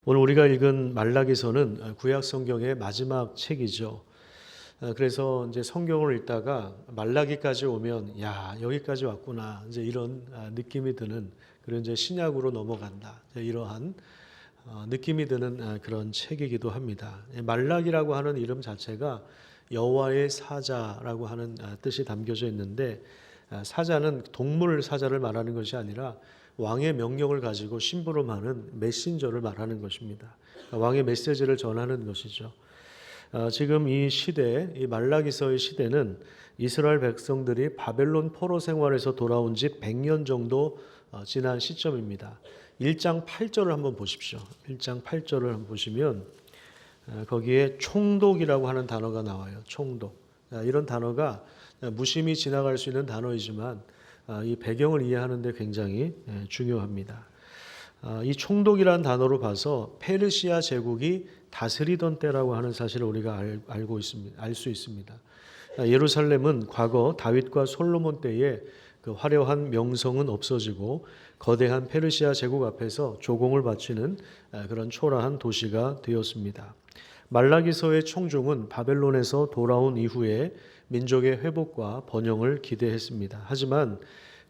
오늘 우리가 읽은 말라기서는 구약 성경의 마지막 책이죠. 그래서 이제 성경을 읽다가 말라기까지 오면 야, 여기까지 왔구나. 이제 이런 느낌이 드는 그런 이제 신약으로 넘어간다. 이러한 느낌이 드는 그런 책이기도 합니다. 말라기라고 하는 이름 자체가 여호와의 사자라고 하는 뜻이 담겨져 있는데, 사자는 동물 사자를 말하는 것이 아니라 왕의 명령을 가지고 심부름하는 메신저를 말하는 것입니다. 왕의 메시지를 전하는 것이죠. 지금 이 시대, 이 말라기서의 시대는 이스라엘 백성들이 바벨론 포로 생활에서 돌아온 지 100년 정도 지난 시점입니다. 1장 8절을 한번 보십시오. 1장 8절을 한번 보시면 거기에 총독이라고 하는 단어가 나와요. 총독. 이런 단어가 무심히 지나갈 수 있는 단어이지만 이 배경을 이해하는 데 굉장히 중요합니다. 이 총독이라는 단어로 봐서 페르시아 제국이 다스리던 때라고 하는 사실을 우리가 알고 있습니다. 알 수 있습니다. 예루살렘은 과거 다윗과 솔로몬 때에 그 화려한 명성은 없어지고 거대한 페르시아 제국 앞에서 조공을 바치는 그런 초라한 도시가 되었습니다. 말라기서의 총종은 바벨론에서 돌아온 이후에 민족의 회복과 번영을 기대했습니다. 하지만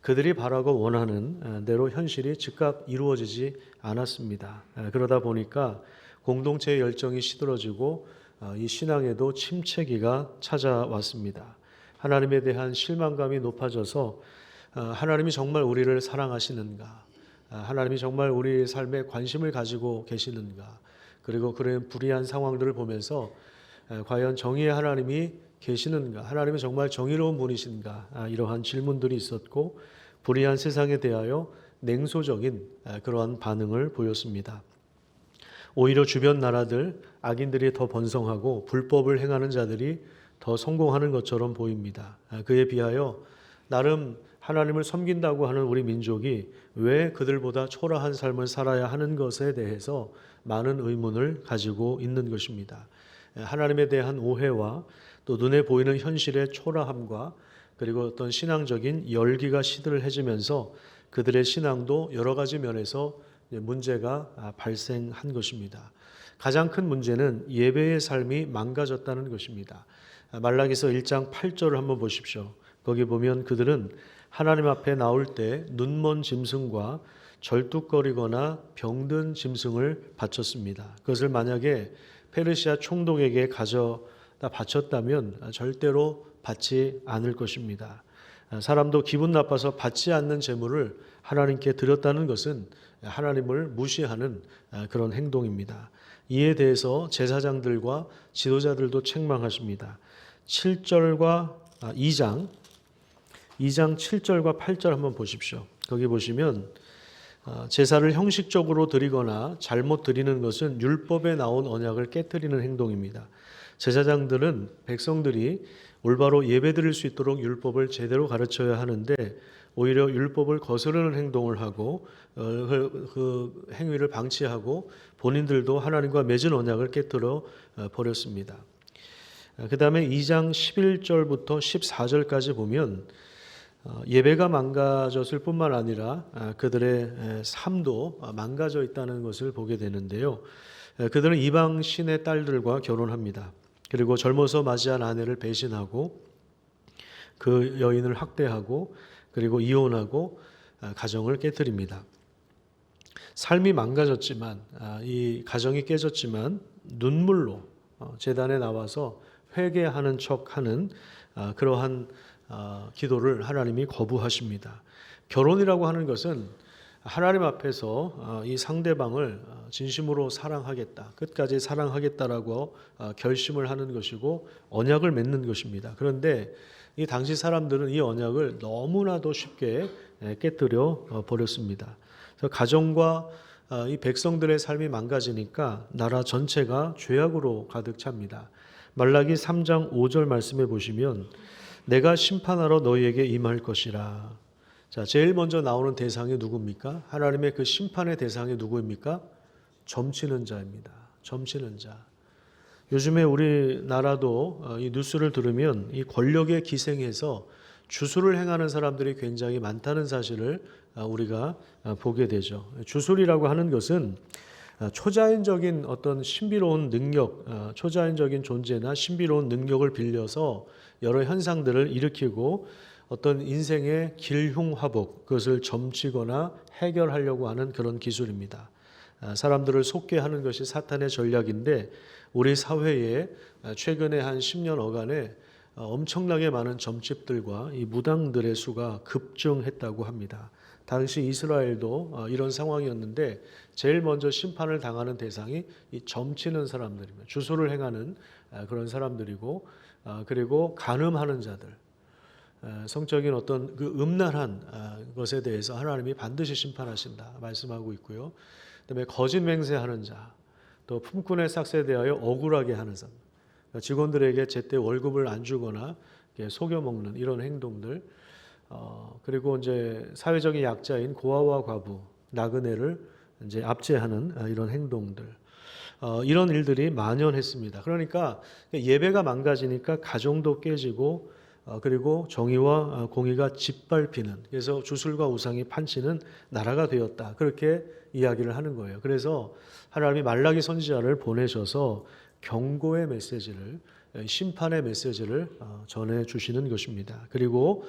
그들이 바라고 원하는 대로 현실이 즉각 이루어지지 않았습니다. 그러다 보니까 공동체의 열정이 시들어지고 이 신앙에도 침체기가 찾아왔습니다. 하나님에 대한 실망감이 높아져서 하나님이 정말 우리를 사랑하시는가? 하나님이 정말 우리의 삶에 관심을 가지고 계시는가? 그리고 그런 불의한 상황들을 보면서 과연 정의의 하나님이 계시는가? 하나님은 정말 정의로운 분이신가? 이러한 질문들이 있었고 불의한 세상에 대하여 냉소적인 그러한 반응을 보였습니다. 오히려 주변 나라들, 악인들이 더 번성하고 불법을 행하는 자들이 더 성공하는 것처럼 보입니다. 그에 비하여 나름 하나님을 섬긴다고 하는 우리 민족이 왜 그들보다 초라한 삶을 살아야 하는 것에 대해서 많은 의문을 가지고 있는 것입니다. 하나님에 대한 오해와 또 눈에 보이는 현실의 초라함과 그리고 어떤 신앙적인 열기가 시들해지면서 그들의 신앙도 여러 가지 면에서 문제가 발생한 것입니다. 가장 큰 문제는 예배의 삶이 망가졌다는 것입니다. 말라기서 1장 8절을 한번 보십시오. 거기 보면 그들은 하나님 앞에 나올 때 눈먼 짐승과 절뚝거리거나 병든 짐승을 바쳤습니다. 그것을 만약에 페르시아 총독에게 가져다 바쳤다면 절대로 받지 않을 것입니다. 사람도 기분 나빠서 받지 않는 제물을 하나님께 드렸다는 것은 하나님을 무시하는 그런 행동입니다. 이에 대해서 제사장들과 지도자들도 책망하십니다. 7절과 2장 7절과 8절 한번 보십시오. 거기 보시면 제사를 형식적으로 드리거나 잘못 드리는 것은 율법에 나온 언약을 깨뜨리는 행동입니다. 제사장들은 백성들이 올바로 예배드릴 수 있도록 율법을 제대로 가르쳐야 하는데 오히려 율법을 거스르는 행동을 하고 그 행위를 방치하고 본인들도 하나님과 맺은 언약을 깨뜨려 버렸습니다. 그 다음에 2장 11절부터 14절까지 보면 예배가 망가졌을 뿐만 아니라 그들의 삶도 망가져 있다는 것을 보게 되는데요. 그들은 이방 신의 딸들과 결혼합니다. 그리고 젊어서 맞이한 아내를 배신하고 그 여인을 학대하고 그리고 이혼하고 가정을 깨뜨립니다. 삶이 망가졌지만 이 가정이 깨졌지만 눈물로 제단에 나와서 회개하는 척하는 그러한 기도를 하나님이 거부하십니다. 결혼이라고 하는 것은 하나님 앞에서 이 상대방을 진심으로 사랑하겠다, 끝까지 사랑하겠다라고 결심을 하는 것이고 언약을 맺는 것입니다. 그런데 이 당시 사람들은 이 언약을 너무나도 쉽게 깨뜨려 버렸습니다. 그래서 가정과 이 백성들의 삶이 망가지니까 나라 전체가 죄악으로 가득 찹니다. 말라기 3장 5절 말씀에 보시면 내가 심판하러 너희에게 임할 것이라. 자, 제일 먼저 나오는 대상이 누굽니까? 하나님의 그 심판의 대상이 누구입니까? 점치는 자입니다. 점치는 자. 요즘에 우리나라도 이 뉴스를 들으면 이 권력에 기생해서 주술을 행하는 사람들이 굉장히 많다는 사실을 우리가 보게 되죠. 주술이라고 하는 것은 초자연적인 어떤 신비로운 능력, 초자연적인 존재나 신비로운 능력을 빌려서 여러 현상들을 일으키고 어떤 인생의 길흉화복, 그것을 점치거나 해결하려고 하는 그런 기술입니다. 사람들을 속게 하는 것이 사탄의 전략인데 우리 사회에 최근에 한 10년 어간에 엄청나게 많은 점집들과 이 무당들의 수가 급증했다고 합니다. 당시 이스라엘도 이런 상황이었는데 제일 먼저 심판을 당하는 대상이 이 점치는 사람들입니다. 주소를 행하는 그런 사람들이고, 그리고 간음하는 자들, 성적인 어떤 그 음란한 것에 대해서 하나님이 반드시 심판하신다 말씀하고 있고요. 그다음에 거짓 맹세하는 자, 또 품꾼의 삭스에 대하여 억울하게 하는 사람, 직원들에게 제때 월급을 안 주거나 속여 먹는 이런 행동들, 그리고 이제 사회적인 약자인 고아와 과부, 나그네를 이제 압제하는 이런 행동들, 이런 일들이 만연했습니다. 그러니까 예배가 망가지니까 가정도 깨지고, 그리고 정의와 공의가 짓밟히는, 그래서 주술과 우상이 판치는 나라가 되었다, 그렇게 이야기를 하는 거예요. 그래서 하나님이 말라기 선지자를 보내셔서 경고의 메시지를, 심판의 메시지를 전해 주시는 것입니다. 그리고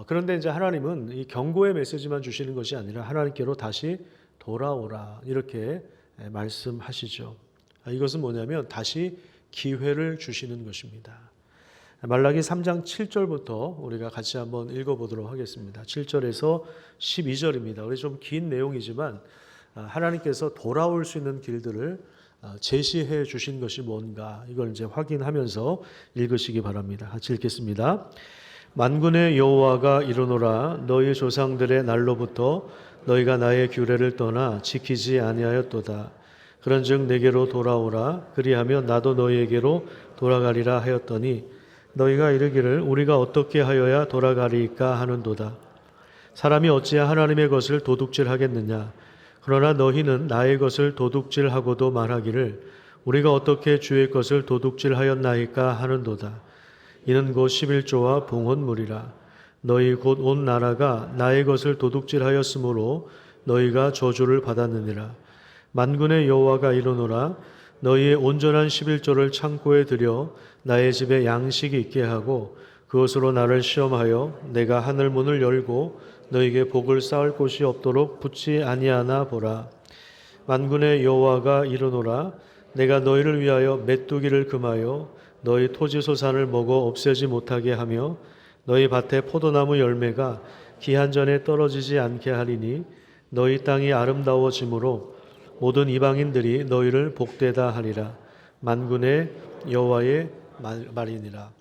그런데 이제 하나님은 이 경고의 메시지만 주시는 것이 아니라 하나님께로 다시 돌아오라 이렇게 말씀하시죠. 이것은 뭐냐면 다시 기회를 주시는 것입니다. 말라기 3장 7절부터 우리가 같이 한번 읽어보도록 하겠습니다. 7절에서 12절입니다. 우리 좀 긴 내용이지만 하나님께서 돌아올 수 있는 길들을 제시해 주신 것이 뭔가 이걸 이제 확인하면서 읽으시기 바랍니다. 같이 읽겠습니다. 만군의 여호와가 이르노라 너희 조상들의 날로부터 너희가 나의 규례를 떠나 지키지 아니하였도다. 그런즉 내게로 돌아오라 그리하면 나도 너희에게로 돌아가리라 하였더니 너희가 이르기를 우리가 어떻게 하여야 돌아가리까 하는도다. 사람이 어찌야 하나님의 것을 도둑질하겠느냐. 그러나 너희는 나의 것을 도둑질하고도 말하기를 우리가 어떻게 주의 것을 도둑질하였나이까 하는도다. 이는 곧 11조와 봉헌물이라. 너희 곧 온 나라가 나의 것을 도둑질하였으므로 너희가 저주를 받았느니라. 만군의 여호와가 이르노라 너희의 온전한 11조를 창고에 들여 나의 집에 양식이 있게 하고 그것으로 나를 시험하여 내가 하늘 문을 열고 너희에게 복을 쌓을 곳이 없도록 붙지 아니하나 보라. 만군의 여호와가 이르노라 내가 너희를 위하여 메뚜기를 금하여 너희 토지 소산을 먹어 없애지 못하게 하며 너희 밭에 포도나무 열매가 기한 전에 떨어지지 않게 하리니 너희 땅이 아름다워지므로 모든 이방인들이 너희를 복되다 하리라. 만군의 여호와의 말이니라.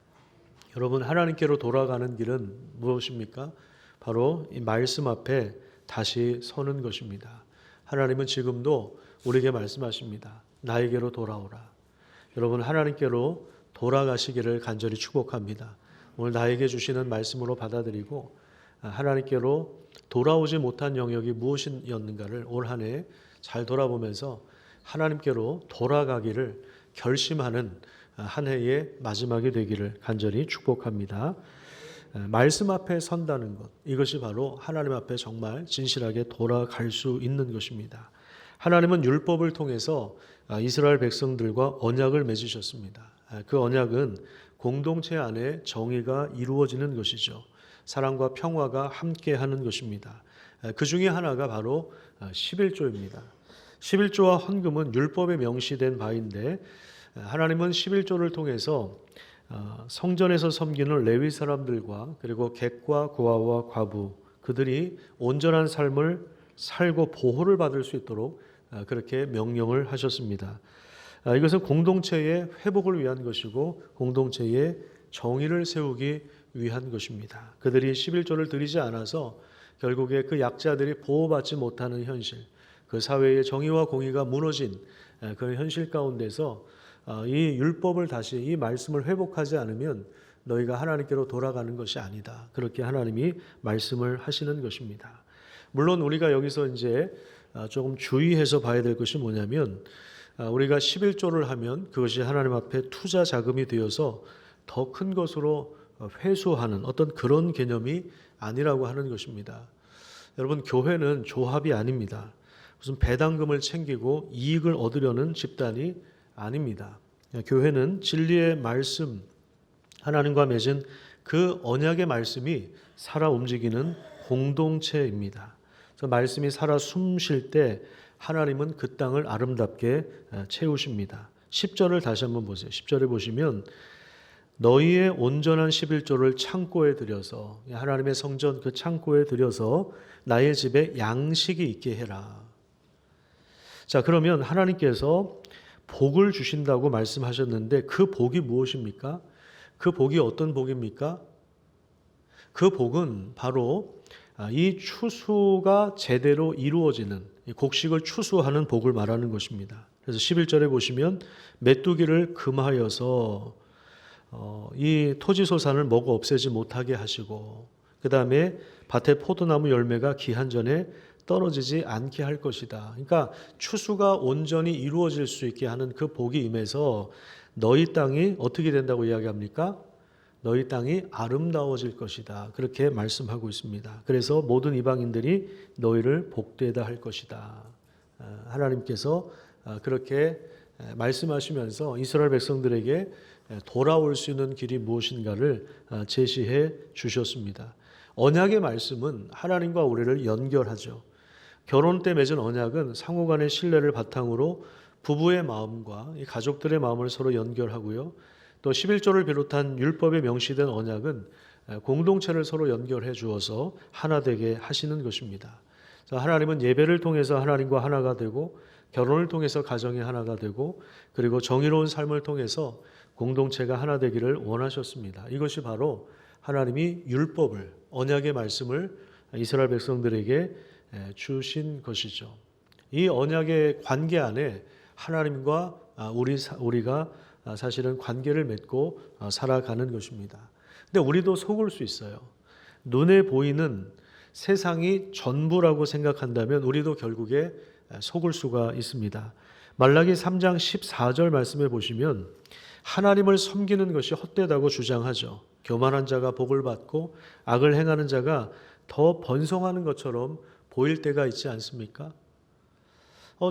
여러분 하나님께로 돌아가는 길은 무엇입니까? 바로 이 말씀 앞에 다시 서는 것입니다. 하나님은 지금도 우리에게 말씀하십니다. 나에게로 돌아오라. 여러분 하나님께로 돌아가시기를 간절히 축복합니다. 오늘 나에게 주시는 말씀으로 받아들이고 하나님께로 돌아오지 못한 영역이 무엇이었는가를 올 한 해 잘 돌아보면서 하나님께로 돌아가기를 결심하는 한 해의 마지막이 되기를 간절히 축복합니다. 말씀 앞에 선다는 것, 이것이 바로 하나님 앞에 정말 진실하게 돌아갈 수 있는 것입니다. 하나님은 율법을 통해서 이스라엘 백성들과 언약을 맺으셨습니다. 그 언약은 공동체 안에 정의가 이루어지는 것이죠. 사랑과 평화가 함께하는 것입니다. 그 중에 하나가 바로 11조입니다. 11조와 헌금은 율법에 명시된 바인데 하나님은 11조를 통해서 성전에서 섬기는 레위 사람들과 그리고 객과 고아와 과부 그들이 온전한 삶을 살고 보호를 받을 수 있도록 그렇게 명령을 하셨습니다. 이것은 공동체의 회복을 위한 것이고 공동체의 정의를 세우기 위한 것입니다. 그들이 11조를 드리지 않아서 결국에 그 약자들이 보호받지 못하는 현실, 그 사회의 정의와 공의가 무너진 그런 현실 가운데서 이 율법을 다시 이 말씀을 회복하지 않으면 너희가 하나님께로 돌아가는 것이 아니다. 그렇게 하나님이 말씀을 하시는 것입니다. 물론 우리가 여기서 이제 조금 주의해서 봐야 될 것이 뭐냐면 우리가 11조를 하면 그것이 하나님 앞에 투자 자금이 되어서 더 큰 것으로 회수하는 어떤 그런 개념이 아니라고 하는 것입니다. 여러분 교회는 조합이 아닙니다. 무슨 배당금을 챙기고 이익을 얻으려는 집단이 아닙니다. 교회는 진리의 말씀, 하나님과 맺은 그 언약의 말씀이 살아 움직이는 공동체입니다. 그래서 말씀이 살아 숨쉴 때 하나님은 그 땅을 아름답게 채우십니다. 10절을 다시 한번 보세요. 10절에 보시면 너희의 온전한 11조를 창고에 들여서, 하나님의 성전 그 창고에 들여서 나의 집에 양식이 있게 해라. 자, 그러면 하나님께서 복을 주신다고 말씀하셨는데 그 복이 무엇입니까? 그 복이 어떤 복입니까? 그 복은 바로 이 추수가 제대로 이루어지는, 곡식을 추수하는 복을 말하는 것입니다. 그래서 11절에 보시면 메뚜기를 금하여서 이 토지소산을 먹어 없애지 못하게 하시고, 그 다음에 밭에 포도나무 열매가 기한 전에 떨어지지 않게 할 것이다. 그러니까 추수가 온전히 이루어질 수 있게 하는 그 복이 임해서 너희 땅이 어떻게 된다고 이야기합니까? 너희 땅이 아름다워질 것이다. 그렇게 말씀하고 있습니다. 그래서 모든 이방인들이 너희를 복되다 할 것이다. 하나님께서 그렇게 말씀하시면서 이스라엘 백성들에게 돌아올 수 있는 길이 무엇인가를 제시해 주셨습니다. 언약의 말씀은 하나님과 우리를 연결하죠. 결혼 때 맺은 언약은 상호간의 신뢰를 바탕으로 부부의 마음과 가족들의 마음을 서로 연결하고요. 또 11조를 비롯한 율법에 명시된 언약은 공동체를 서로 연결해 주어서 하나 되게 하시는 것입니다. 하나님은 예배를 통해서 하나님과 하나가 되고, 결혼을 통해서 가정이 하나가 되고, 그리고 정의로운 삶을 통해서 공동체가 하나 되기를 원하셨습니다. 이것이 바로 하나님이 율법을, 언약의 말씀을 이스라엘 백성들에게 주신 것이죠. 이 언약의 관계 안에 하나님과 우리가 사실은 관계를 맺고 살아가는 것입니다. 근데 우리도 속을 수 있어요. 눈에 보이는 세상이 전부라고 생각한다면 우리도 결국에 속을 수가 있습니다. 말라기 3장 14절 말씀해 보시면 하나님을 섬기는 것이 헛되다고 주장하죠. 교만한 자가 복을 받고 악을 행하는 자가 더 번성하는 것처럼 보일 때가 있지 않습니까?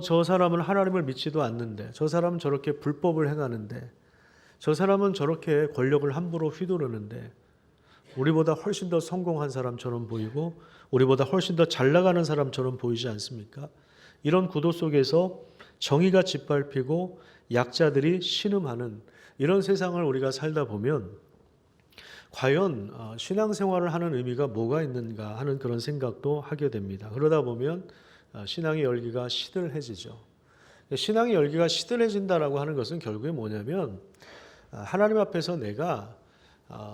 저 사람은 하나님을 믿지도 않는데, 저 사람은 저렇게 불법을 행하는데, 저 사람은 저렇게 권력을 함부로 휘두르는데 우리보다 훨씬 더 성공한 사람처럼 보이고 우리보다 훨씬 더 잘 나가는 사람처럼 보이지 않습니까? 이런 구도 속에서 정의가 짓밟히고 약자들이 신음하는 이런 세상을 우리가 살다 보면 과연 신앙생활을 하는 의미가 뭐가 있는가 하는 그런 생각도 하게 됩니다. 그러다 보면 신앙의 열기가 시들해지죠. 신앙의 열기가 시들해진다라고 하는 것은 결국에 뭐냐면 하나님 앞에서 내가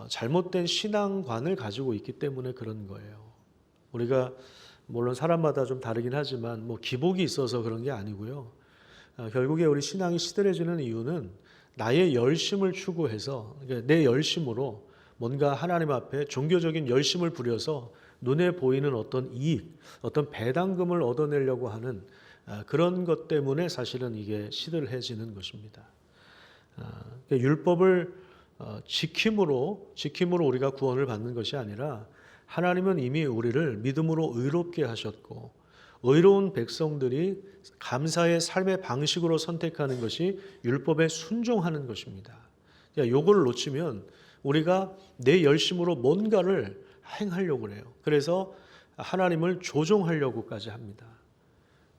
잘못된 신앙관을 가지고 있기 때문에 그런 거예요. 우리가 물론 사람마다 좀 다르긴 하지만 기복이 있어서 그런 게 아니고요. 결국에 우리 신앙이 시들해지는 이유는 나의 열심을 추구해서, 내 열심으로 뭔가 하나님 앞에 종교적인 열심을 부려서 눈에 보이는 어떤 이익, 어떤 배당금을 얻어내려고 하는 그런 것 때문에 사실은 이게 시들해지는 것입니다. 율법을 지킴으로 우리가 구원을 받는 것이 아니라 하나님은 이미 우리를 믿음으로 의롭게 하셨고, 의로운 백성들이 감사의 삶의 방식으로 선택하는 것이 율법에 순종하는 것입니다. 이걸 놓치면 우리가 내 열심으로 뭔가를 행하려고 해요. 그래서 하나님을 조종하려고까지 합니다.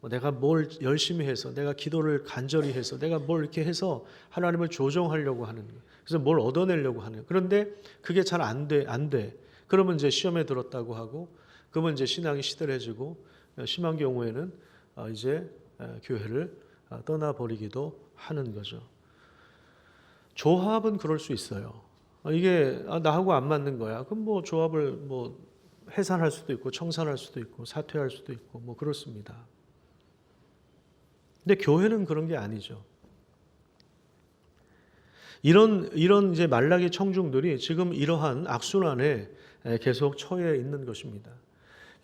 내가 뭘 열심히 해서, 내가 기도를 간절히 해서, 내가 뭘 이렇게 해서 하나님을 조종하려고 하는 거예요. 그래서 뭘 얻어내려고 하는 거예요. 그런데 그게 잘 안 돼. 그러면 이제 시험에 들었다고 하고, 그러면 이제 신앙이 시들해지고, 심한 경우에는 이제 교회를 떠나버리기도 하는 거죠. 조합은 그럴 수 있어요. 이게 나하고 안 맞는 거야. 그럼 조합을 해산할 수도 있고, 청산할 수도 있고, 사퇴할 수도 있고, 그렇습니다. 근데 교회는 그런 게 아니죠. 이런 이제 말라기 청중들이 지금 이러한 악순환에 계속 처해 있는 것입니다.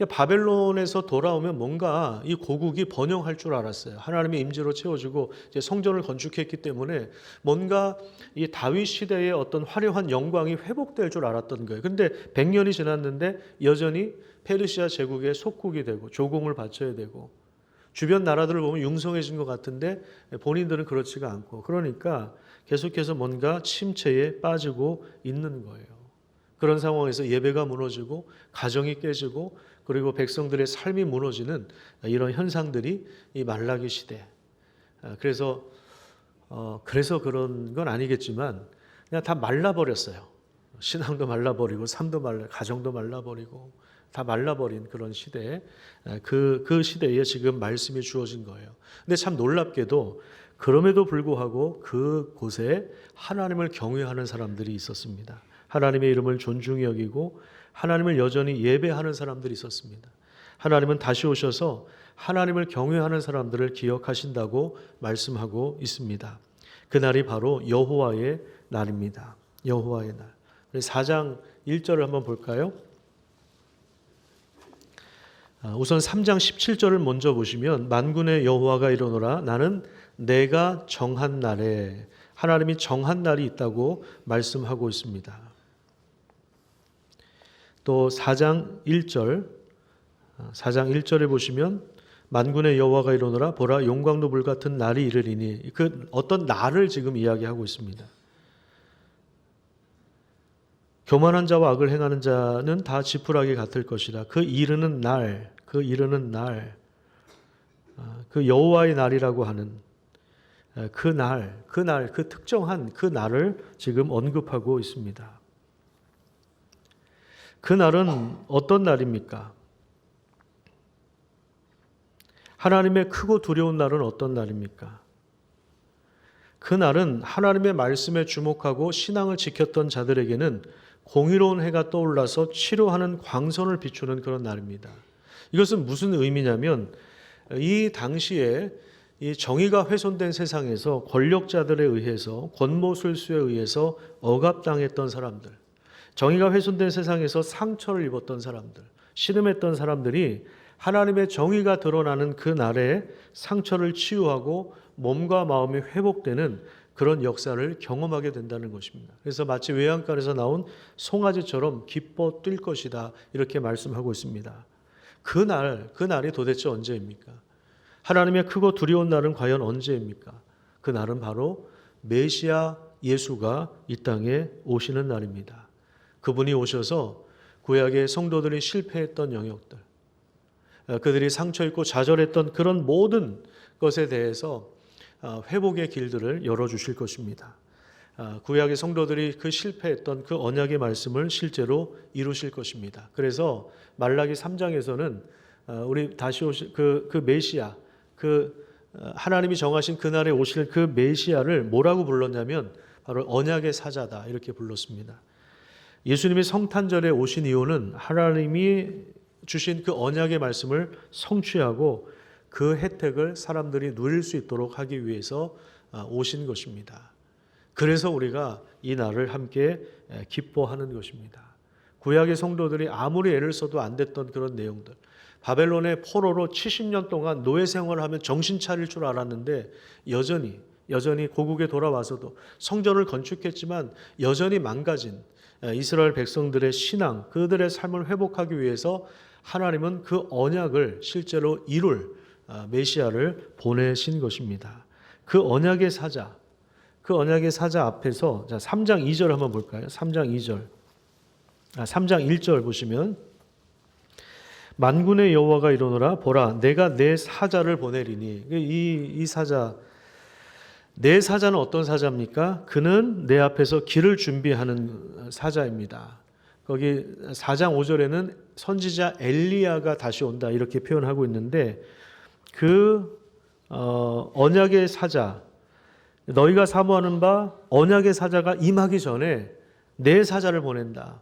바벨론에서 돌아오면 뭔가 이 고국이 번영할 줄 알았어요. 하나님의 임재로 채워지고 이제 성전을 건축했기 때문에 뭔가 이 다윗 시대의 어떤 화려한 영광이 회복될 줄 알았던 거예요. 근데 100년이 지났는데 여전히 페르시아 제국의 속국이 되고 조공을 바쳐야 되고, 주변 나라들을 보면 융성해진 것 같은데 본인들은 그렇지가 않고, 그러니까 계속해서 뭔가 침체에 빠지고 있는 거예요. 그런 상황에서 예배가 무너지고 가정이 깨지고 그리고 백성들의 삶이 무너지는 이런 현상들이 이 말라기 시대. 그래서 그런 건 아니겠지만 그냥 다 말라버렸어요. 신앙도 말라버리고 삶도 가정도 말라버리고 다 말라버린 그런 시대에 그 시대에 지금 말씀이 주어진 거예요. 근데 참 놀랍게도 그럼에도 불구하고 그곳에 하나님을 경외하는 사람들이 있었습니다. 하나님의 이름을 존중히 여기고 하나님을 여전히 예배하는 사람들이 있었습니다. 하나님은 다시 오셔서 하나님을 경외하는 사람들을 기억하신다고 말씀하고 있습니다. 그날이 바로 여호와의 날입니다. 여호와의 날. 4장 1절을 한번 볼까요? 우선 3장 17절을 먼저 보시면 만군의 여호와가 이르노라 나는 내가 정한 날에, 하나님이 정한 날이 있다고 말씀하고 있습니다. 또 4장 1절에 보시면 만군의 여호와가 이르노라 보라 용광로 불 같은 날이 이르리니, 그 어떤 날을 지금 이야기하고 있습니다. 교만한 자와 악을 행하는 자는 다 지푸라기 같을 것이라. 그 이르는 날, 그 여호와의 날이라고 하는 그 특정한 그 날을 지금 언급하고 있습니다. 그 날은 어떤 날입니까? 하나님의 크고 두려운 날은 어떤 날입니까? 그 날은 하나님의 말씀에 주목하고 신앙을 지켰던 자들에게는 공의로운 해가 떠올라서 치료하는 광선을 비추는 그런 날입니다. 이것은 무슨 의미냐면 이 당시에 이 정의가 훼손된 세상에서 권력자들에 의해서 권모술수에 의해서 억압당했던 사람들, 정의가 훼손된 세상에서 상처를 입었던 사람들, 신음했던 사람들이 하나님의 정의가 드러나는 그 날에 상처를 치유하고 몸과 마음이 회복되는 그런 역사를 경험하게 된다는 것입니다. 그래서 마치 외양간에서 나온 송아지처럼 기뻐 뛸 것이다 이렇게 말씀하고 있습니다. 그 날이 도대체 언제입니까? 하나님의 크고 두려운 날은 과연 언제입니까? 그 날은 바로 메시아 예수가 이 땅에 오시는 날입니다. 그분이 오셔서 구약의 성도들이 실패했던 영역들, 그들이 상처 입고 좌절했던 그런 모든 것에 대해서 회복의 길들을 열어주실 것입니다. 구약의 성도들이 그 실패했던 그 언약의 말씀을 실제로 이루실 것입니다. 그래서 말라기 3장에서는 우리 다시 오실 그 메시아, 하나님이 정하신 그날에 오실 그 메시아를 뭐라고 불렀냐면 바로 언약의 사자다 이렇게 불렀습니다. 예수님이 성탄절에 오신 이유는 하나님이 주신 그 언약의 말씀을 성취하고 그 혜택을 사람들이 누릴 수 있도록 하기 위해서 오신 것입니다. 그래서 우리가 이 날을 함께 기뻐하는 것입니다. 구약의 성도들이 아무리 애를 써도 안 됐던 그런 내용들, 바벨론의 포로로 70년 동안 노예 생활을 하면 정신 차릴 줄 알았는데 여전히 고국에 돌아와서도 성전을 건축했지만 여전히 망가진 이스라엘 백성들의 신앙, 그들의 삶을 회복하기 위해서 하나님은 그 언약을 실제로 이룰 메시아를 보내신 것입니다. 그 언약의 사자 앞에서 3장 2절 한번 볼까요? 3장 1절 보시면 만군의 여호와가 이르노라 보라 내가 내 사자를 보내리니, 이 사자, 내 사자는 어떤 사자입니까? 그는 내 앞에서 길을 준비하는 사자입니다. 거기 4장 5절에는 선지자 엘리야가 다시 온다 이렇게 표현하고 있는데, 언약의 사자, 너희가 사모하는 바 언약의 사자가 임하기 전에 내 사자를 보낸다.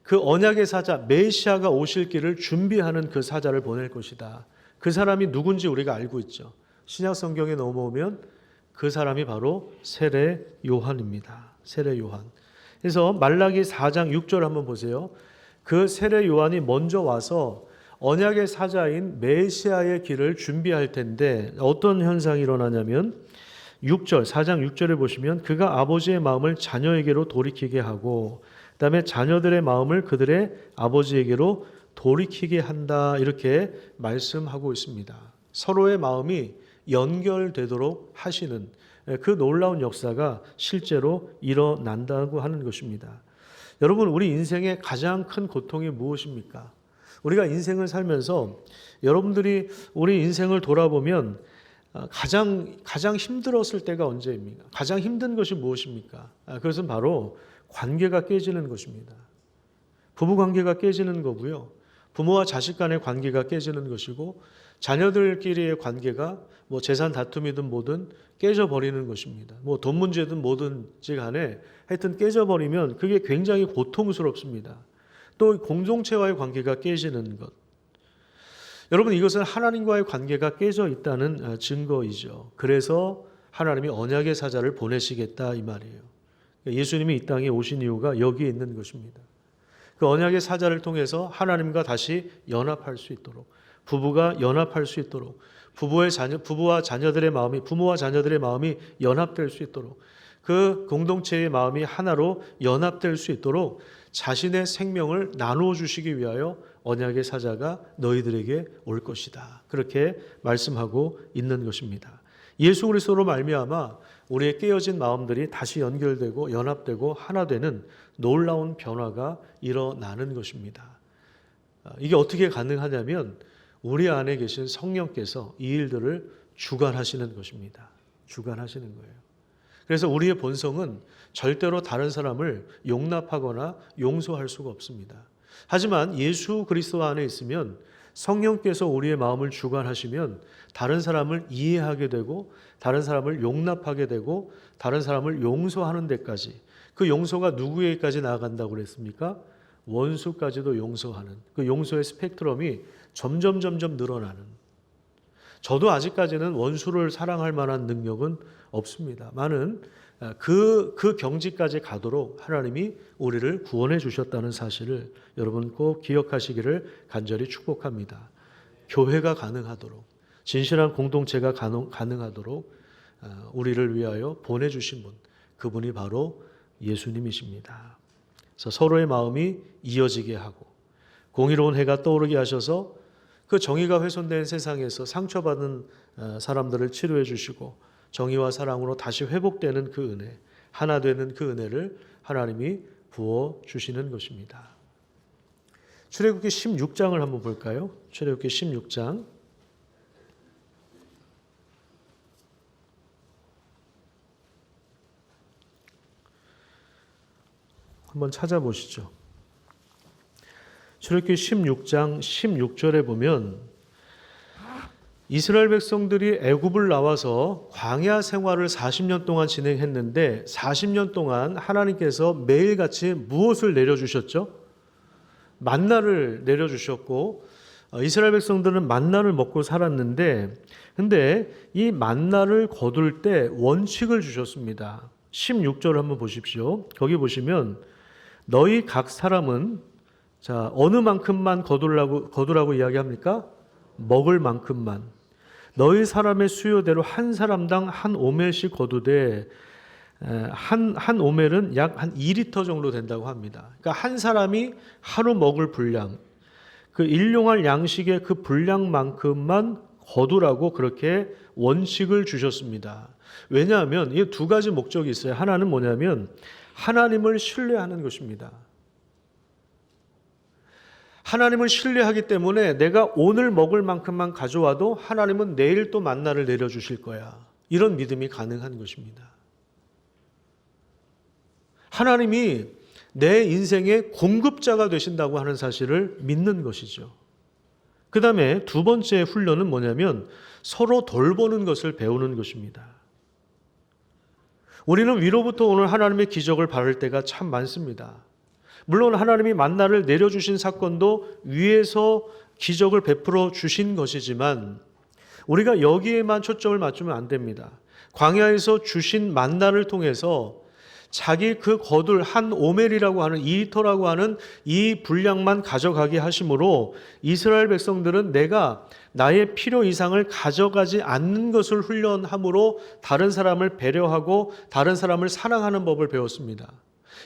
그 언약의 사자 메시아가 오실 길을 준비하는 그 사자를 보낼 것이다. 그 사람이 누군지 우리가 알고 있죠. 신약 성경에 넘어오면 그 사람이 바로 세례 요한입니다. 세례 요한. 그래서 말라기 4장 6절 한번 보세요. 그 세례 요한이 먼저 와서 언약의 사자인 메시아의 길을 준비할 텐데 어떤 현상이 일어나냐면 4장 6절에 보시면 그가 아버지의 마음을 자녀에게로 돌이키게 하고 그다음에 자녀들의 마음을 그들의 아버지에게로 돌이키게 한다 이렇게 말씀하고 있습니다. 서로의 마음이 연결되도록 하시는 그 놀라운 역사가 실제로 일어난다고 하는 것입니다. 여러분, 우리 인생의 가장 큰 고통이 무엇입니까? 우리가 인생을 살면서 여러분들이 우리 인생을 돌아보면 가장 힘들었을 때가 언제입니까? 가장 힘든 것이 무엇입니까? 그것은 바로 관계가 깨지는 것입니다. 부부 관계가 깨지는 거고요. 부모와 자식 간의 관계가 깨지는 것이고, 자녀들끼리의 관계가 재산 다툼이든 뭐든 깨져버리는 것입니다. 돈 문제든 뭐든지 간에 하여튼 깨져버리면 그게 굉장히 고통스럽습니다. 또 공동체와의 관계가 깨지는 것. 여러분, 이것은 하나님과의 관계가 깨져 있다는 증거이죠. 그래서 하나님이 언약의 사자를 보내시겠다 이 말이에요. 예수님이 이 땅에 오신 이유가 여기에 있는 것입니다. 그 언약의 사자를 통해서 하나님과 다시 연합할 수 있도록, 부부가 연합할 수 있도록, 부모와 자녀들의 마음이 연합될 수 있도록, 그 공동체의 마음이 하나로 연합될 수 있도록 자신의 생명을 나누어 주시기 위하여 언약의 사자가 너희들에게 올 것이다. 그렇게 말씀하고 있는 것입니다. 예수 그리스도로 말미암아 우리의 깨어진 마음들이 다시 연결되고 연합되고 하나 되는 놀라운 변화가 일어나는 것입니다. 이게 어떻게 가능하냐면 우리 안에 계신 성령께서 이 일들을 주관하시는 것입니다. 주관하시는 거예요. 그래서 우리의 본성은 절대로 다른 사람을 용납하거나 용서할 수가 없습니다. 하지만 예수 그리스도 안에 있으면 성령께서 우리의 마음을 주관하시면 다른 사람을 이해하게 되고, 다른 사람을 용납하게 되고, 다른 사람을 용서하는 데까지, 그 용서가 누구에게까지 나아간다고 그랬습니까? 원수까지도 용서하는, 그 용서의 스펙트럼이 점점 늘어나는. 저도 아직까지는 원수를 사랑할 만한 능력은 없습니다. 많은 그 경지까지 가도록 하나님이 우리를 구원해 주셨다는 사실을 여러분 꼭 기억하시기를 간절히 축복합니다. 교회가 가능하도록, 진실한 공동체가 가능하도록 우리를 위하여 보내주신 분, 그분이 바로 예수님이십니다. 그래서 서로의 마음이 이어지게 하고 공의로운 해가 떠오르게 하셔서 그 정의가 훼손된 세상에서 상처받은 사람들을 치료해 주시고 정의와 사랑으로 다시 회복되는 그 은혜, 하나 되는 그 은혜를 하나님이 부어 주시는 것입니다. 출애굽기 16장을 한번 볼까요? 출애굽기 16장. 한번 찾아보시죠. 출애굽기 16장 16절에 보면 이스라엘 백성들이 애굽을 나와서 광야 생활을 40년 동안 진행했는데 40년 동안 하나님께서 매일같이 무엇을 내려주셨죠? 만나를 내려주셨고 이스라엘 백성들은 만나를 먹고 살았는데, 근데 이 만나를 거둘 때 원칙을 주셨습니다. 16절을 한번 보십시오. 거기 보시면 너희 각 사람은 어느 만큼만 거두라고 이야기합니까? 먹을 만큼만. 너희 사람의 수요대로 한 사람당 한 오멜씩 거두되 한 오멜은 약 한 2리터 정도 된다고 합니다. 그러니까 한 사람이 하루 먹을 분량, 그 일용할 양식의 그 분량만큼만 거두라고 그렇게 원칙을 주셨습니다. 왜냐하면 이 두 가지 목적이 있어요. 하나는 뭐냐면 하나님을 신뢰하는 것입니다. 하나님을 신뢰하기 때문에 내가 오늘 먹을 만큼만 가져와도 하나님은 내일 또 만나를 내려주실 거야. 이런 믿음이 가능한 것입니다. 하나님이 내 인생의 공급자가 되신다고 하는 사실을 믿는 것이죠. 그 다음에 두 번째 훈련은 뭐냐면 서로 돌보는 것을 배우는 것입니다. 우리는 위로부터 오는 하나님의 기적을 바랄 때가 참 많습니다. 물론 하나님이 만나를 내려주신 사건도 위에서 기적을 베풀어 주신 것이지만 우리가 여기에만 초점을 맞추면 안 됩니다. 광야에서 주신 만나를 통해서 자기 그 거둘 한 오멜이라고 하는 2리터라고 하는 이 분량만 가져가게 하심으로 이스라엘 백성들은 내가 나의 필요 이상을 가져가지 않는 것을 훈련함으로 다른 사람을 배려하고 다른 사람을 사랑하는 법을 배웠습니다.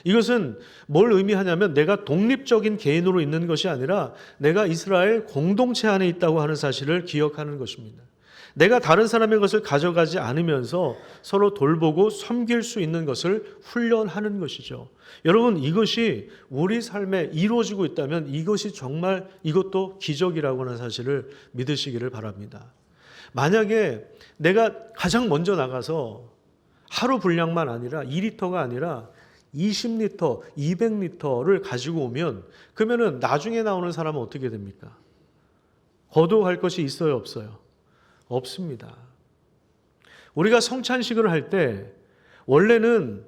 이것은 뭘 의미하냐면 내가 독립적인 개인으로 있는 것이 아니라 내가 이스라엘 공동체 안에 있다고 하는 사실을 기억하는 것입니다. 내가 다른 사람의 것을 가져가지 않으면서 서로 돌보고 섬길 수 있는 것을 훈련하는 것이죠. 여러분, 이것이 우리 삶에 이루어지고 있다면 이것이 정말 이것도 기적이라고 하는 사실을 믿으시기를 바랍니다. 만약에 내가 가장 먼저 나가서 하루 분량만 아니라 2리터가 아니라 20리터, 200리터를 가지고 오면 그러면은 나중에 나오는 사람은 어떻게 됩니까? 거두어갈 것이 있어요, 없어요? 없습니다. 우리가 성찬식을 할 때 원래는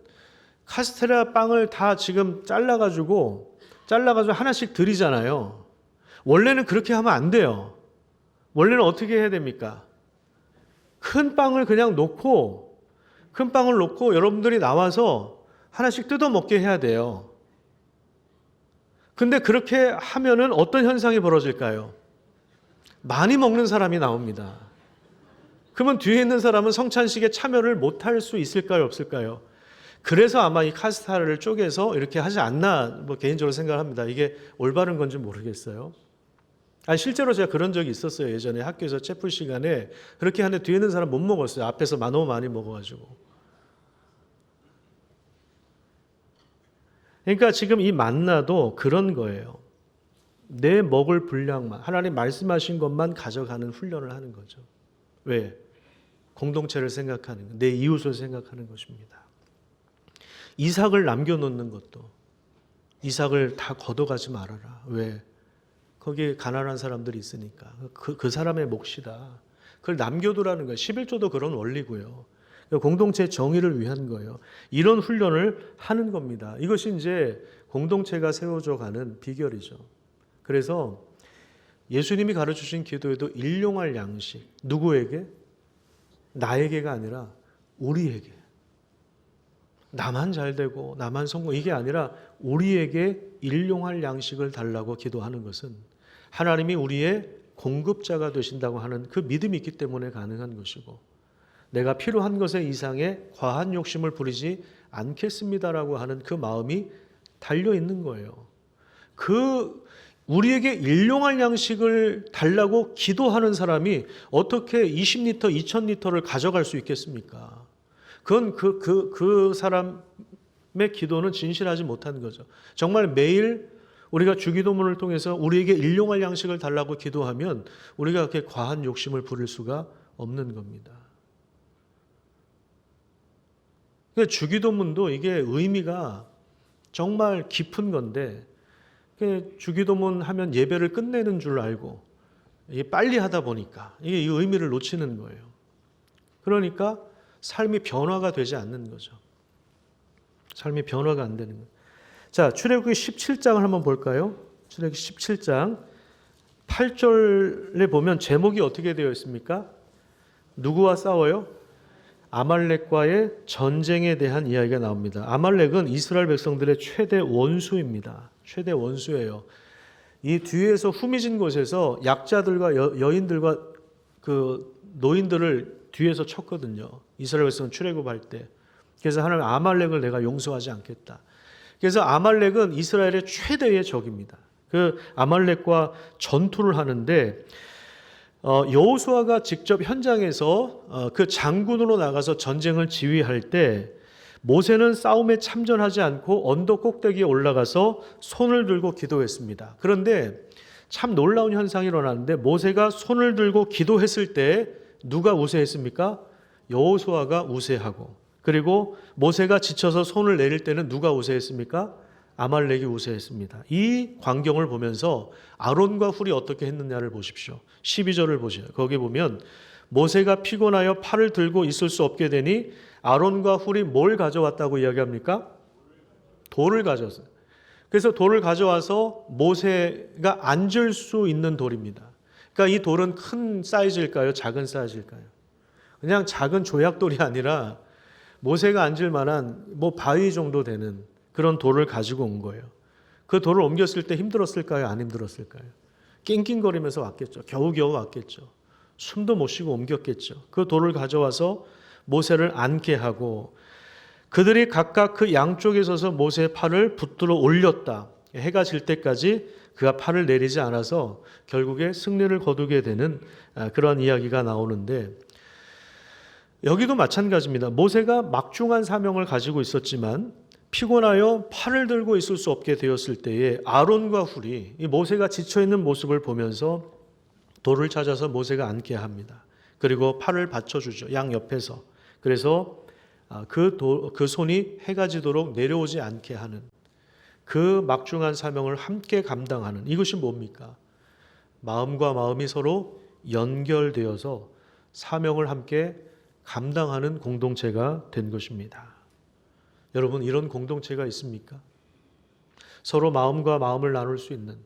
카스테라 빵을 다 지금 잘라가지고 하나씩 드리잖아요. 원래는 그렇게 하면 안 돼요. 원래는 어떻게 해야 됩니까? 큰 빵을 놓고 여러분들이 나와서 하나씩 뜯어 먹게 해야 돼요. 근데 그렇게 하면은 어떤 현상이 벌어질까요? 많이 먹는 사람이 나옵니다. 그러면 뒤에 있는 사람은 성찬식에 참여를 못할 수 있을까요, 없을까요? 그래서 아마 이 카스테라를 쪼개서 이렇게 하지 않나 개인적으로 생각합니다. 이게 올바른 건지 모르겠어요. 실제로 제가 그런 적이 있었어요. 예전에 학교에서 채플 시간에 그렇게 하는데 뒤에 있는 사람 못 먹었어요. 앞에서 너무 많이 먹어가지고. 그러니까 지금 이 만나도 그런 거예요. 내 먹을 분량만, 하나님 말씀하신 것만 가져가는 훈련을 하는 거죠. 왜? 공동체를 생각하는 것, 내 이웃을 생각하는 것입니다. 이삭을 남겨놓는 것도 이삭을 다 걷어가지 말아라. 왜? 거기에 가난한 사람들이 있으니까. 그 사람의 몫이다. 그걸 남겨두라는 거예요. 11조도 그런 원리고요. 공동체의 정의를 위한 거예요. 이런 훈련을 하는 겁니다. 이것이 이제 공동체가 세워져 가는 비결이죠. 그래서 예수님이 가르쳐주신 기도에도 일용할 양식, 누구에게? 나에게가 아니라 우리에게. 나만 잘 되고 나만 성공, 이게 아니라 우리에게 일용할 양식을 달라고 기도하는 것은 하나님이 우리의 공급자가 되신다고 하는 그 믿음이 있기 때문에 가능한 것이고, 내가 필요한 것에 이상의 과한 욕심을 부리지 않겠습니다라고 하는 그 마음이 달려 있는 거예요. 우리에게 일용할 양식을 달라고 기도하는 사람이 어떻게 20리터, 2000리터를 가져갈 수 있겠습니까? 그건 그 사람의 기도는 진실하지 못한 거죠. 정말 매일 우리가 주기도문을 통해서 우리에게 일용할 양식을 달라고 기도하면 우리가 그렇게 과한 욕심을 부릴 수가 없는 겁니다. 주기도문도 이게 의미가 정말 깊은 건데, 주기도문 하면 예배를 끝내는 줄 알고 이게 빨리 하다 보니까 이게 이 의미를 놓치는 거예요. 그러니까 삶이 변화가 되지 않는 거죠. 삶이 변화가 안 되는 거예요. 자, 출애굽기 17장을 한번 볼까요? 출애굽기 17장 8절에 보면 제목이 어떻게 되어 있습니까? 누구와 싸워요? 아말렉과의 전쟁에 대한 이야기가 나옵니다. 아말렉은 이스라엘 백성들의 최대 원수입니다. 최대 원수예요. 이 뒤에서 후미진 곳에서 약자들과 여인들과 그 노인들을 뒤에서 쳤거든요. 이스라엘 백성은 출애굽할 때. 그래서 하나님, 아말렉을 내가 용서하지 않겠다. 그래서 아말렉은 이스라엘의 최대의 적입니다. 그 아말렉과 전투를 하는데 여호수아가 직접 현장에서 그 장군으로 나가서 전쟁을 지휘할 때 모세는 싸움에 참전하지 않고 언덕 꼭대기에 올라가서 손을 들고 기도했습니다. 그런데 참 놀라운 현상이 일어나는데, 모세가 손을 들고 기도했을 때 누가 우세했습니까? 여호수아가 우세하고, 그리고 모세가 지쳐서 손을 내릴 때는 누가 우세했습니까? 아말렉이 우세했습니다. 이 광경을 보면서 아론과 훌이 어떻게 했느냐를 보십시오. 12절을 보세요. 거기 보면 모세가 피곤하여 팔을 들고 있을 수 없게 되니 아론과 훌이 뭘 가져왔다고 이야기합니까? 돌을 가져왔어요. 그래서 돌을 가져와서 모세가 앉을 수 있는 돌입니다. 그러니까 이 돌은 큰 사이즈일까요? 작은 사이즈일까요? 그냥 작은 조약돌이 아니라 모세가 앉을 만한 바위 정도 되는 그런 돌을 가지고 온 거예요. 그 돌을 옮겼을 때 힘들었을까요? 안 힘들었을까요? 낑낑거리면서 왔겠죠. 겨우겨우 왔겠죠. 숨도 못 쉬고 옮겼겠죠. 그 돌을 가져와서 모세를 앉게 하고, 그들이 각각 그 양쪽에 서서 모세의 팔을 붙들어 올렸다. 해가 질 때까지 그가 팔을 내리지 않아서 결국에 승리를 거두게 되는 그런 이야기가 나오는데, 여기도 마찬가지입니다. 모세가 막중한 사명을 가지고 있었지만 피곤하여 팔을 들고 있을 수 없게 되었을 때에 아론과 훌이 이 모세가 지쳐있는 모습을 보면서 돌을 찾아서 모세가 앉게 합니다. 그리고 팔을 받쳐주죠. 양 옆에서. 그래서 그 손이 해가 지도록 내려오지 않게 하는 그 막중한 사명을 함께 감당하는, 이것이 뭡니까? 마음과 마음이 서로 연결되어서 사명을 함께 감당하는 공동체가 된 것입니다. 여러분, 이런 공동체가 있습니까? 서로 마음과 마음을 나눌 수 있는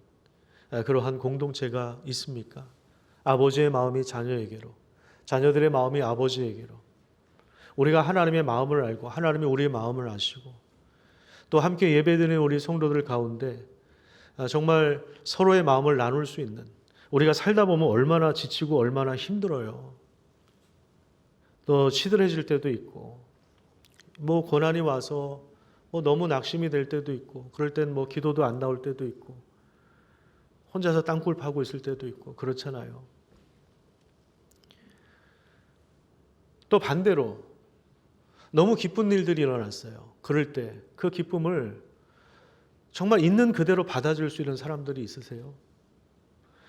그러한 공동체가 있습니까? 아버지의 마음이 자녀에게로, 자녀들의 마음이 아버지에게로, 우리가 하나님의 마음을 알고 하나님이 우리의 마음을 아시고, 또 함께 예배드리는 우리 성도들 가운데 정말 서로의 마음을 나눌 수 있는, 우리가 살다 보면 얼마나 지치고 얼마나 힘들어요. 또 시들해질 때도 있고, 뭐 고난이 와서 뭐 너무 낙심이 될 때도 있고, 그럴 땐 뭐 기도도 안 나올 때도 있고, 혼자서 땅굴 파고 있을 때도 있고, 그렇잖아요. 또 반대로 너무 기쁜 일들이 일어났어요. 그럴 때 그 기쁨을 정말 있는 그대로 받아줄 수 있는 사람들이 있으세요?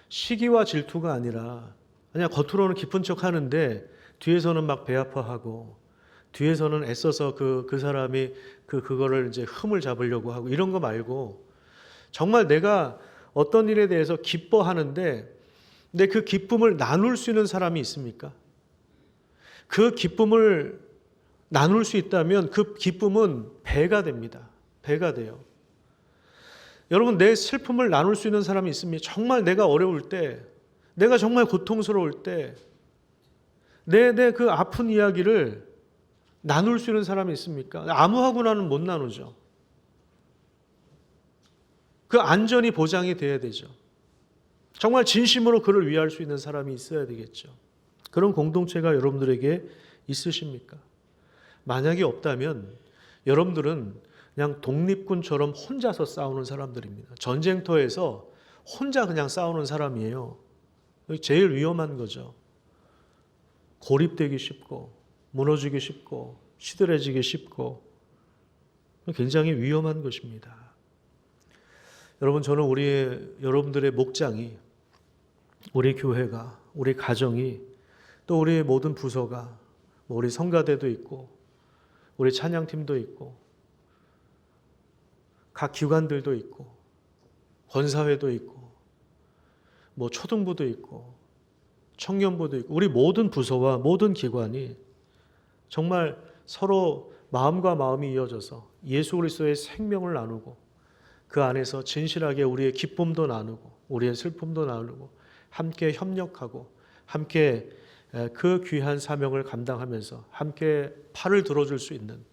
시기와 질투가 아니라 그냥 겉으로는 기쁜 척 하는데 뒤에서는 막 배 아파하고, 뒤에서는 애써서 그 사람이 그거를 이제 흠을 잡으려고 하고, 이런 거 말고 정말 내가 어떤 일에 대해서 기뻐하는데 근데 그 기쁨을 나눌 수 있는 사람이 있습니까? 그 기쁨을 나눌 수 있다면 그 기쁨은 배가 됩니다. 배가 돼요. 여러분, 내 슬픔을 나눌 수 있는 사람이 있습니다. 정말 내가 어려울 때, 내가 정말 고통스러울 때 내 그 아픈 이야기를 나눌 수 있는 사람이 있습니까? 아무하고 나는 못 나누죠. 그 안전이 보장이 돼야 되죠. 정말 진심으로 그를 위할 수 있는 사람이 있어야 되겠죠. 그런 공동체가 여러분들에게 있으십니까? 만약에 없다면 여러분들은 그냥 독립군처럼 혼자서 싸우는 사람들입니다. 전쟁터에서 혼자 그냥 싸우는 사람이에요. 제일 위험한 거죠. 고립되기 쉽고, 무너지기 쉽고, 시들해지기 쉽고, 굉장히 위험한 것입니다. 여러분, 저는 여러분들의 목장이, 우리 교회가, 우리 가정이, 또 우리 모든 부서가, 우리 성가대도 있고, 우리 찬양팀도 있고, 각 기관들도 있고, 권사회도 있고, 뭐 초등부도 있고, 청년부도 있고, 우리 모든 부서와 모든 기관이 정말 서로 마음과 마음이 이어져서 예수 그리스도의 생명을 나누고, 그 안에서 진실하게 우리의 기쁨도 나누고 우리의 슬픔도 나누고 함께 협력하고 함께 그 귀한 사명을 감당하면서 함께 팔을 들어줄 수 있는,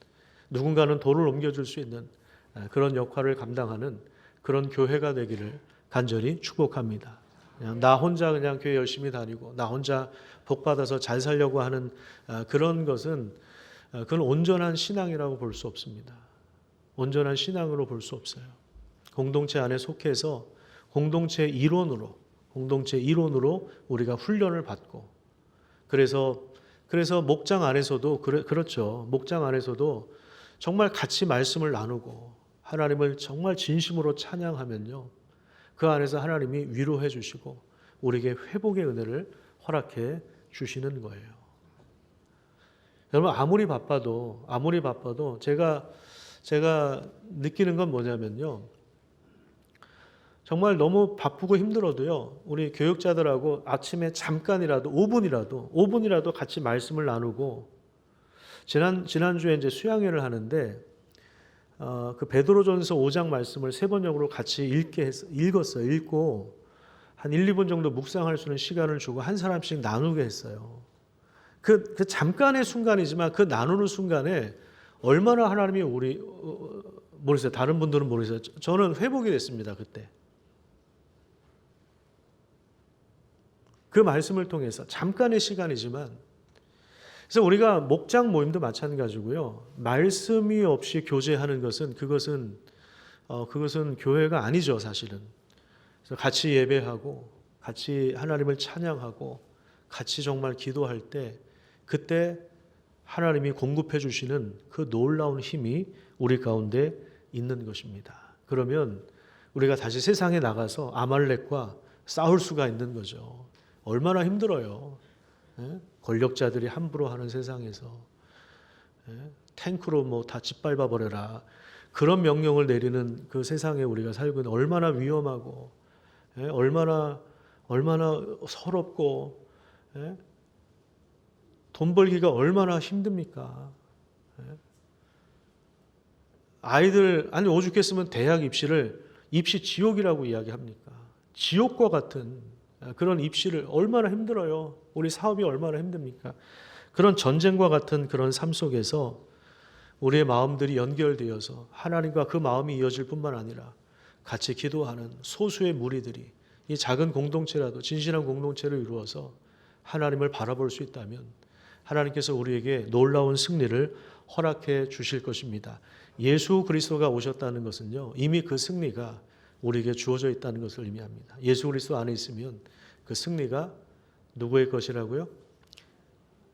누군가는 돌을 옮겨줄 수 있는 그런 역할을 감당하는 그런 교회가 되기를 간절히 축복합니다. 그냥 나 혼자 그냥 교회 열심히 다니고 나 혼자 복 받아서 잘 살려고 하는 그런 것은, 그건 온전한 신앙이라고 볼 수 없습니다. 온전한 신앙으로 볼 수 없어요. 공동체 안에 속해서 공동체 이론으로 우리가 훈련을 받고, 그래서 목장 안에서도 그렇죠. 목장 안에서도 정말 같이 말씀을 나누고 하나님을 정말 진심으로 찬양하면요, 그 안에서 하나님이 위로해 주시고 우리에게 회복의 은혜를 허락해 주시는 거예요. 여러분, 아무리 바빠도 제가 느끼는 건 뭐냐면요, 정말 너무 바쁘고 힘들어도요, 우리 교육자들하고 아침에 잠깐이라도 5분이라도 같이 말씀을 나누고, 지난주에 이제 수양회를 하는데 그 베드로전서 5장 말씀을 세 번역으로 같이 읽었어요. 읽고 한 1, 2분 정도 묵상할 수 있는 시간을 주고 한 사람씩 나누게 했어요. 그 잠깐의 순간이지만 그 나누는 순간에 얼마나 하나님이 모르겠어요. 다른 분들은 모르겠어요. 저는 회복이 됐습니다. 그때. 그 말씀을 통해서 잠깐의 시간이지만, 그래서 우리가 목장 모임도 마찬가지고요. 말씀이 없이 교제하는 것은 그것은 교회가 아니죠, 사실은. 그래서 같이 예배하고 같이 하나님을 찬양하고 같이 정말 기도할 때 그때 하나님이 공급해 주시는 그 놀라운 힘이 우리 가운데 있는 것입니다. 그러면 우리가 다시 세상에 나가서 아말렉과 싸울 수가 있는 거죠. 얼마나 힘들어요. 권력자들이 함부로 하는 세상에서 탱크로 뭐 다 짓밟아 버려라. 그런 명령을 내리는 그 세상에 우리가 살고 있는 얼마나 위험하고 얼마나 서럽고 돈 벌기가 얼마나 힘듭니까? 아이들 아니 오죽했으면 대학 입시를 입시 지옥이라고 이야기합니까? 지옥과 같은 그런 입시를 얼마나 힘들어요. 우리 사업이 얼마나 힘듭니까? 그런 전쟁과 같은 그런 삶 속에서 우리의 마음들이 연결되어서 하나님과 그 마음이 이어질 뿐만 아니라 같이 기도하는 소수의 무리들이 이 작은 공동체라도 진실한 공동체를 이루어서 하나님을 바라볼 수 있다면 하나님께서 우리에게 놀라운 승리를 허락해 주실 것입니다. 예수 그리스도가 오셨다는 것은요, 이미 그 승리가 우리에게 주어져 있다는 것을 의미합니다. 예수 그리스도 안에 있으면 그 승리가 누구의 것이라고요?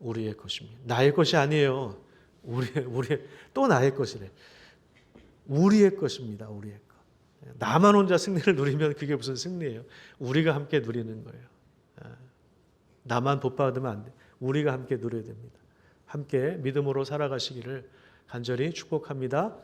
우리의 것입니다. 나의 것이 아니에요. 우리의 또 나의 것이래. 우리의 것입니다. 우리의 것. 나만 혼자 승리를 누리면 그게 무슨 승리예요? 우리가 함께 누리는 거예요. 나만 복 받으면 안 돼. 우리가 함께 누려야 됩니다. 함께 믿음으로 살아가시기를 간절히 축복합니다.